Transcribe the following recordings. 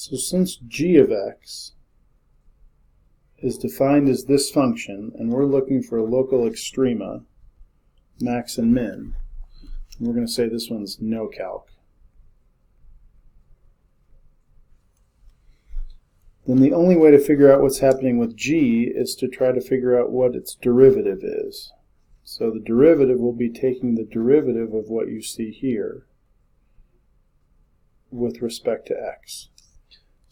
So since g of x is defined as this function, and we're looking for local extrema, max and min, and we're going to say this one's no calc, then the only way to figure out what's happening with g is to try to figure out what its derivative is. So the derivative will be taking the derivative of what you see here with respect to x.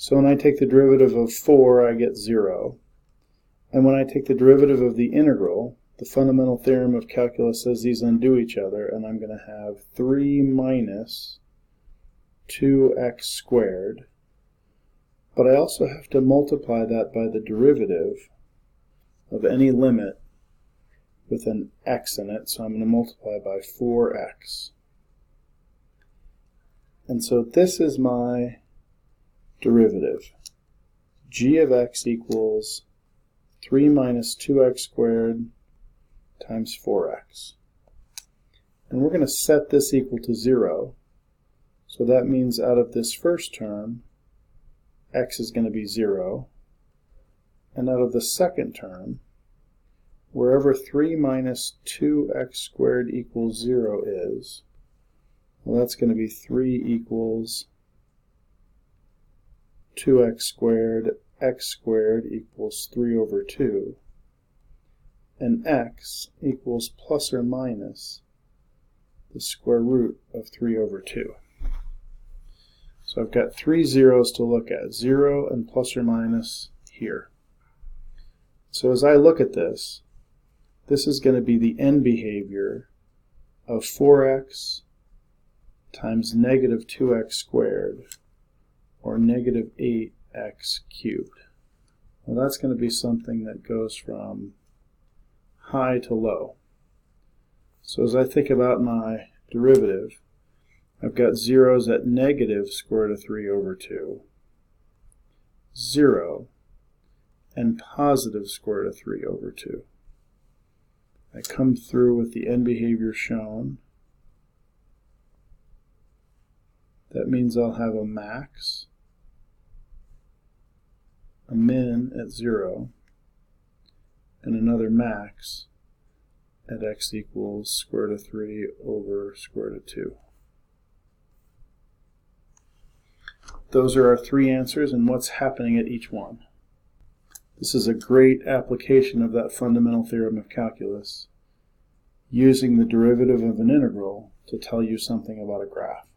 So when I take the derivative of 4, I get 0. And when I take the derivative of the integral, the fundamental theorem of calculus says these undo each other, and I'm going to have 3 minus 2x squared. But I also have to multiply that by the derivative of any limit with an x in it, so I'm going to multiply by 4x. And so this is my derivative. G of x equals 3 minus 2x squared times 4x. And we're going to set this equal to 0. So that means out of this first term, x is going to be 0. And out of the second term, wherever 3 minus 2x squared equals 0 is, well, that's going to be 3 equals 2x squared, x squared equals 3 over 2, and x equals plus or minus the square root of 3 over 2. So I've got 3 zeros to look at, 0 and plus or minus here. So as I look at this, this is going to be the end behavior of 4x times negative 2x squared, or negative 8x cubed. Well, that's going to be something that goes from high to low. So as I think about my derivative, I've got zeros at negative square root of 3 over 2, 0, and positive square root of 3 over 2. I come through with the end behavior shown. That means I'll have a max, a min at 0, and another max at x equals square root of 3 over square root of 2. Those are our 3 answers and what's happening at each one. This is a great application of that fundamental theorem of calculus, using the derivative of an integral to tell you something about a graph.